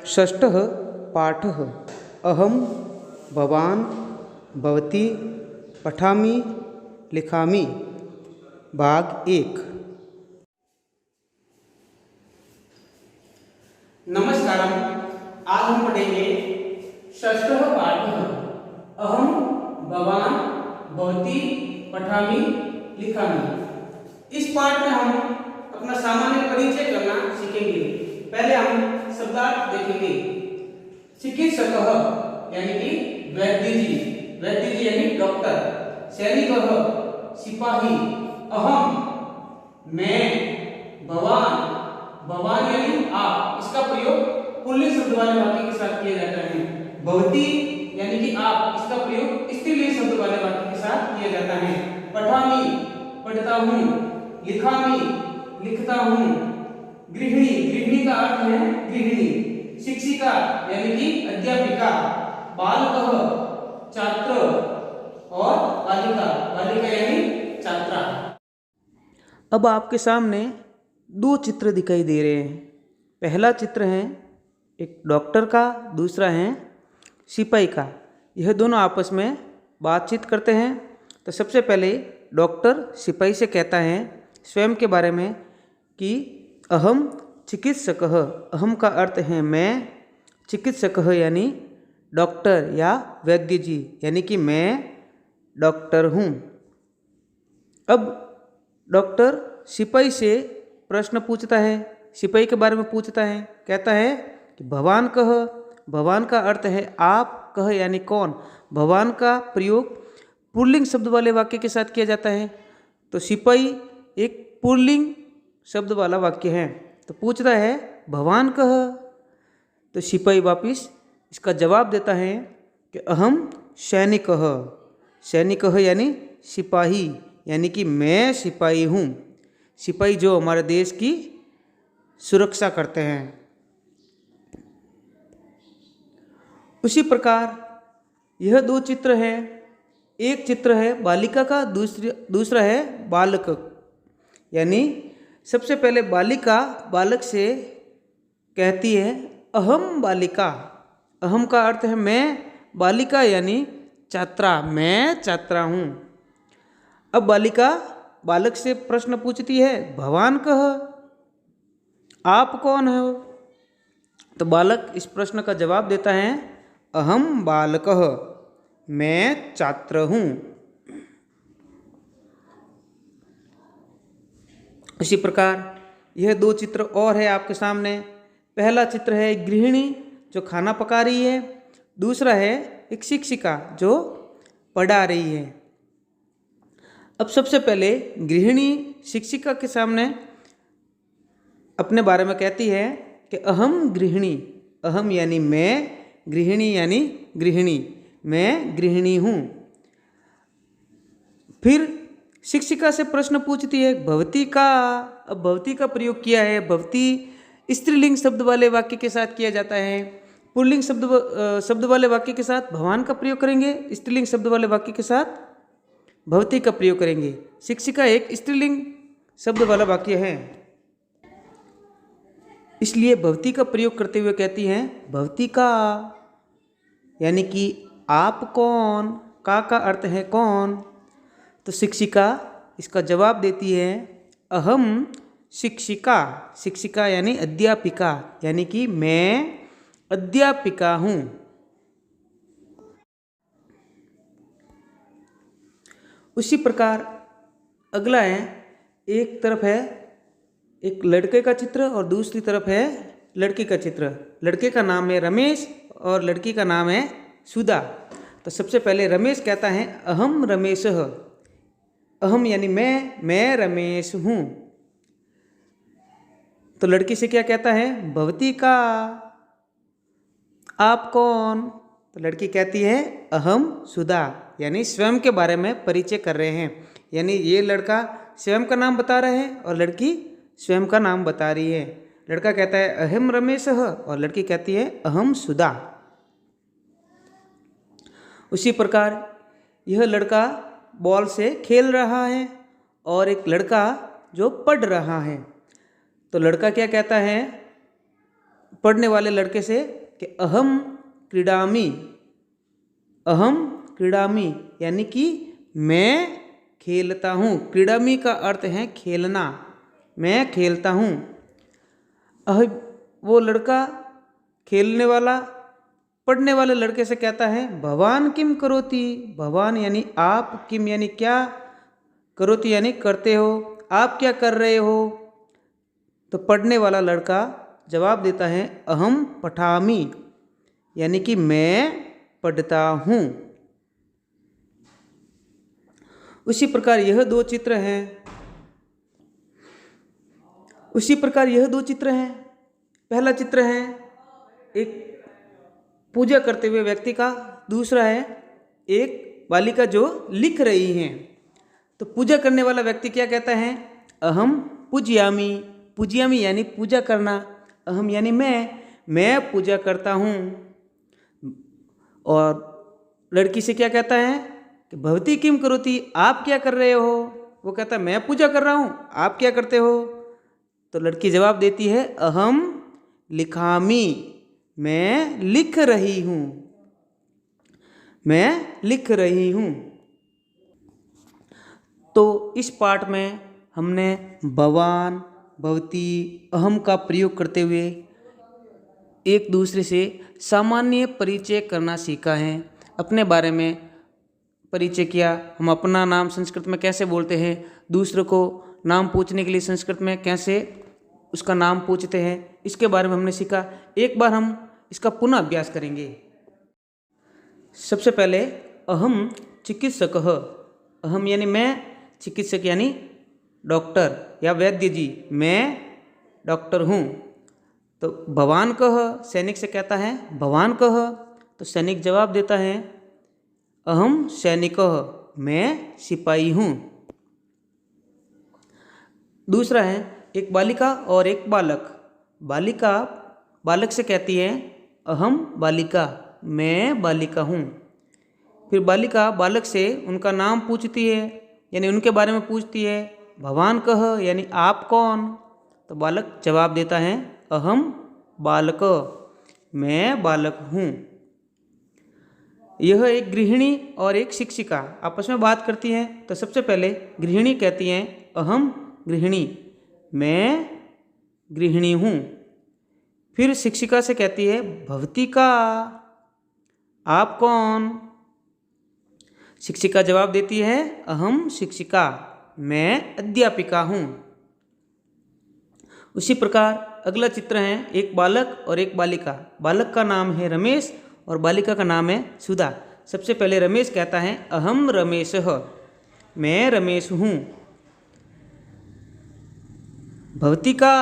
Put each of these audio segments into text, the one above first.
षष्ठः पाठः अहं भवान् भवती पठामि लिखामि भाग 1। नमस्कार। आज हम पढ़ेंगे षष्ठः पाठः अहं भवान् भवती पठामि लिखामि। इस पाठ में हम अपना सामान्य परिचय करना सीखेंगे। पहले हम शब्दार्थ देखेंगे। चिकित्सकः यानी कि वैद्य जी यानी डॉक्टर। सैनिकः सिपाही। अहम मैं। भवान यानी आप। इसका प्रयोग पुल्लिंग शब्द वाले वाक्य के साथ किया जाता है। भवती यानी कि आप। इसका प्रयोग स्त्रीलिंग शब्द वाले वाक्य के साथ किया जाता है। पठामि पढ़ता हूँ। लिखामि लिखता हूँ। गृहिणी का अर्थ है गृहिणी। शिक्षिका यानी कि अध्यापिका। बालकः छात्र और बालिका यानी छात्रा। अब आपके सामने 2 चित्र दिखाई दे रहे हैं। पहला चित्र है एक डॉक्टर का, दूसरा है सिपाही का। यह दोनों आपस में बातचीत करते हैं। तो सबसे पहले डॉक्टर सिपाही से कहता है स्वयं के बारे में कि अहम चिकित्सकः। अहम का अर्थ है मैं, चिकित्सकः यानी डॉक्टर या वैद्य जी यानी कि मैं डॉक्टर हूँ। अब डॉक्टर सिपाही से प्रश्न पूछता है, सिपाही के बारे में पूछता है। कहता है कि भवान कह। भवान का अर्थ है आप, कह यानी कौन। भवान का प्रयोग पुल्लिंग शब्द वाले वाक्य के साथ किया जाता है। तो सिपाही एक पुल्लिंग शब्द वाला वाक्य है। तो पूछता है भवान कह। तो सिपाही वापिस इसका जवाब देता है कि अहम सैनिकः। सैनिकः यानी सिपाही यानी कि मैं सिपाही हूँ। सिपाही जो हमारे देश की सुरक्षा करते हैं। उसी प्रकार यह 2 चित्र हैं। एक चित्र है बालिका का, दूसरा है बालक। यानी सबसे पहले बालिका बालक से कहती है अहम बालिका। अहम का अर्थ है मैं, बालिका यानी छात्रा, मैं छात्रा हूँ। अब बालिका बालक से प्रश्न पूछती है भवान कह, आप कौन हो। तो बालक इस प्रश्न का जवाब देता है अहम बालकः, मैं छात्र हूँ। इसी प्रकार यह 2 चित्र और है आपके सामने। पहला चित्र है एक गृहिणी जो खाना पका रही है, दूसरा है एक शिक्षिका जो पढ़ा रही है। अब सबसे पहले गृहिणी शिक्षिका के सामने अपने बारे में कहती है कि अहम गृहिणी। अहम यानी मैं, गृहिणी यानी गृहिणी, मैं गृहिणी हूँ। फिर शिक्षिका से प्रश्न पूछती है भवती का। अब भवती का प्रयोग किया है। भवती स्त्रीलिंग शब्द वाले वाक्य के साथ किया जाता है। पुल्लिंग शब्द वाले वाक्य के साथ भवान का प्रयोग करेंगे, स्त्रीलिंग शब्द वाले वाक्य के साथ भवती का प्रयोग करेंगे। शिक्षिका एक स्त्रीलिंग शब्द वाला वाक्य है, इसलिए भवती का प्रयोग करते हुए कहती हैं भवती का यानी कि आप कौन। का अर्थ है कौन। तो शिक्षिका इसका जवाब देती है अहम शिक्षिका। शिक्षिका यानी अध्यापिका यानी कि मैं अध्यापिका हूँ। उसी प्रकार अगला है, एक तरफ है एक लड़के का चित्र और दूसरी तरफ है लड़की का चित्र। लड़के का नाम है रमेश और लड़की का नाम है सुधा। तो सबसे पहले रमेश कहता है अहम रमेशः। अहम यानी मैं रमेश हूँ। तो लड़की से क्या कहता है भवती का, आप कौन। तो लड़की कहती है अहम सुधा यानी स्वयं के बारे में परिचय कर रहे हैं। यानी ये लड़का स्वयं का नाम बता रहे हैं और लड़की स्वयं का नाम बता रही है। लड़का कहता है अहम रमेशः और लड़की कहती है अहम सुधा। उसी प्रकार यह लड़का बॉल से खेल रहा है और एक लड़का जो पढ़ रहा है। तो लड़का क्या कहता है पढ़ने वाले लड़के से कि अहम क्रीडामी, अहम क्रीडामी यानी कि मैं खेलता हूँ। क्रीडामी का अर्थ है खेलना, मैं खेलता हूँ। वो लड़का खेलने वाला पढ़ने वाले लड़के से कहता है भवान किम करोति, भवान यानी आप, किम यानी क्या, करोति यानी करते हो, आप क्या कर रहे हो। तो पढ़ने वाला लड़का जवाब देता है अहम पठामि यानी कि मैं पढ़ता हूँ। उसी प्रकार यह दो चित्र हैं, उसी प्रकार यह दो चित्र हैं। पहला चित्र है एक पूजा करते हुए व्यक्ति का, दूसरा है एक बालिका जो लिख रही हैं। तो पूजा करने वाला व्यक्ति क्या कहता है अहम पूजयामी, पूजयामी यानी पूजा करना, अहम यानी मैं पूजा करता हूँ। और लड़की से क्या कहता है कि भवती किम करोति, आप क्या कर रहे हो। वो कहता है मैं पूजा कर रहा हूँ, आप क्या करते हो। तो लड़की जवाब देती है अहम लिखामी, मैं लिख रही हूँ, मैं लिख रही हूँ। तो इस पाठ में हमने भवान, भवती, अहम का प्रयोग करते हुए एक दूसरे से सामान्य परिचय करना सीखा है। अपने बारे में परिचय किया, हम अपना नाम संस्कृत में कैसे बोलते हैं, दूसरों को नाम पूछने के लिए संस्कृत में कैसे उसका नाम पूछते हैं, इसके बारे में हमने सीखा। एक बार हम इसका पुनः अभ्यास करेंगे। सबसे पहले अहम चिकित्सकः, अहम यानी मैं, चिकित्सक यानी डॉक्टर या वैद्य जी, मैं डॉक्टर हूँ। तो भवान कह, सैनिक से कहता है भवान कह, तो सैनिक जवाब देता है अहम सैनिकः, मैं सिपाही हूँ। दूसरा है एक बालिका और एक बालक, बालिका बालक से कहती है अहम बालिका, मैं बालिका हूँ। फिर बालिका बालक से उनका नाम पूछती है यानी उनके बारे में पूछती है भवान कह यानी आप कौन। तो बालक जवाब देता है अहम बालक, मैं बालक हूँ। यह एक गृहिणी और एक शिक्षिका आपस में बात करती हैं। तो सबसे पहले गृहिणी कहती हैं अहम गृहिणी, मैं गृहिणी हूँ। फिर शिक्षिका से कहती है भवती का, आप कौन। शिक्षिका जवाब देती है अहम शिक्षिका, मैं अध्यापिका हूँ। उसी प्रकार अगला चित्र है एक बालक और एक बालिका, बालक का नाम है रमेश और बालिका का नाम है सुधा। सबसे पहले रमेश कहता है अहम रमेशः, मैं रमेश हूँ। भवती का,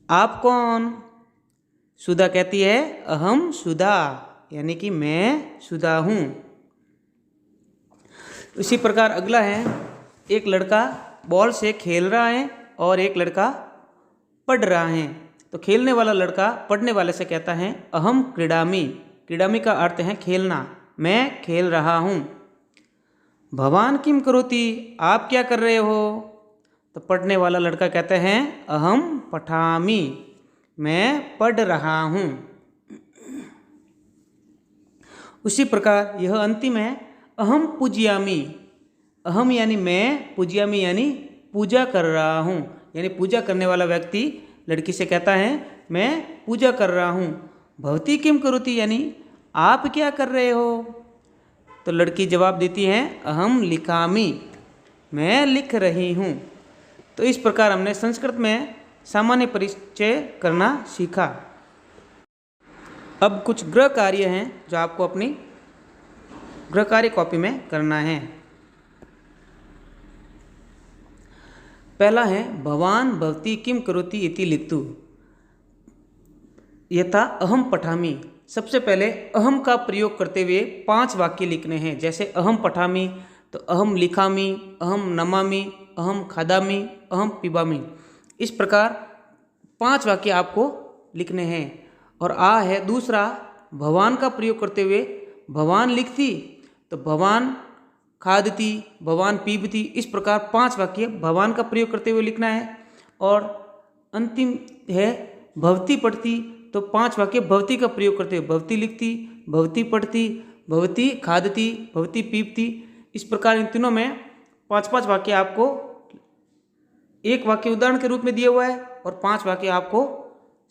आप कौन। सुधा कहती है अहम सुधा यानी कि मैं सुधा हूँ। उसी प्रकार अगला है एक लड़का बॉल से खेल रहा है और एक लड़का पढ़ रहा है। तो खेलने वाला लड़का पढ़ने वाले से कहता है अहम क्रीडामी, क्रीडामी का अर्थ है खेलना, मैं खेल रहा हूँ। भवान किम करोति, आप क्या कर रहे हो। तो पढ़ने वाला लड़का कहता है अहम पठामि, मैं पढ़ रहा हूँ। उसी प्रकार यह अंतिम है अहम पूजयामी, अहम यानी मैं, पूजयामी यानी पूजा कर रहा हूँ, यानी पूजा करने वाला व्यक्ति लड़की से कहता है मैं पूजा कर रहा हूँ। भवती किम करोति यानी आप क्या कर रहे हो। तो लड़की जवाब देती है अहम लिखामि, मैं लिख रही हूँ। तो इस प्रकार हमने संस्कृत में सामान्य परिचय करना सीखा। अब कुछ गृह कार्य हैं जो आपको अपनी गृह कार्य कॉपी में करना है। पहला है भवान भवती किम करोति इति लिखतु। यह था अहम पठामि। सबसे पहले अहम का प्रयोग करते हुए 5 वाक्य लिखने हैं। जैसे अहम पठामि तो अहम लिखामि, अहम नमामि, अहम खादामि, अहम पिबामि। इस प्रकार 5 वाक्य आपको लिखने हैं। और आ है दूसरा, भवान का प्रयोग करते हुए भवान लिखती तो भवान खादती, भवान पीबती। इस प्रकार 5 वाक्य भवान का प्रयोग करते हुए लिखना है। और अंतिम है भवती पढ़ती, तो 5 वाक्य भवती का प्रयोग करते हुए भवती लिखती, भवती पढ़ती, भवती खादती, भवती पीपती। इस प्रकार इन तीनों में 5-5 वाक्य आपको एक वाक्य उदाहरण के रूप में दिया हुआ है और 5 वाक्य आपको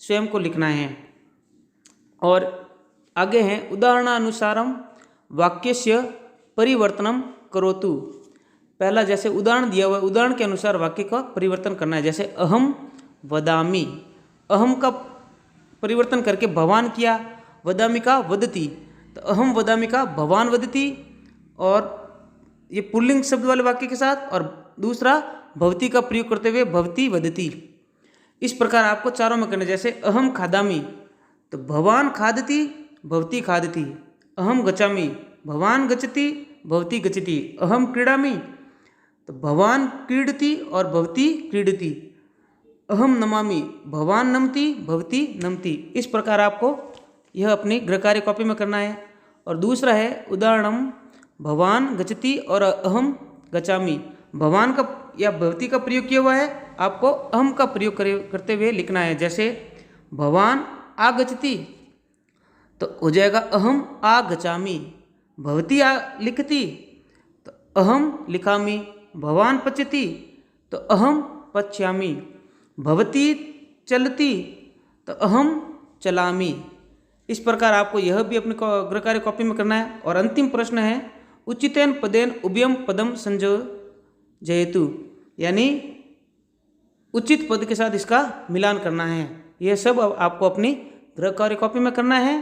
स्वयं को लिखना है। और आगे हैं उदाहरणानुसारम वाक्यस्य परिवर्तनम करोतु। पहला जैसे उदाहरण दिया हुआ है, उदाहरण के अनुसार वाक्य का परिवर्तन करना है। जैसे अहम वदामि, अहम का परिवर्तन करके भवान किया, वदामि का वदति, तो अहम वदामि का भवान वदति, और ये पुल्लिंग शब्द वाले वाक्य के साथ, और दूसरा भवती का प्रयोग करते हुए भवती वदति। इस प्रकार आपको चारों में करना। जैसे अहम खादामि, तो भवान खादति, भवती खादति। अहम गच्छामि, भवान गच्छति, भवती गच्छति। अहम क्रीडामि, तो भवान क्रीडति और भवती क्रीडति। अहम नमामि, भवान नमति, भवती नमति। इस प्रकार आपको यह अपनी गृहकार्य कॉपी में करना है। और दूसरा है उदाहरणम भवान गच्छति और अहम गच्छामि। भवान का या भवती का प्रयोग किया हुआ है, आपको अहम का प्रयोग करते हुए लिखना है। जैसे भवान आगच्छति, तो हो जाएगा अहम आगच्छामि। भवती लिखति, तो अहम लिखामि। भवान पच्यति, तो अहम पच्यामि। भवती चलति, तो अहम चलामि। इस प्रकार आपको यह भी अपने गृहकार्य कॉपी में करना है। और अंतिम प्रश्न है उचितेन पदेन उभयम पदम संयोजयतु, यानी उचित पद के साथ इसका मिलान करना है। यह सब आपको अपनी गृहकार्य कॉपी में करना है।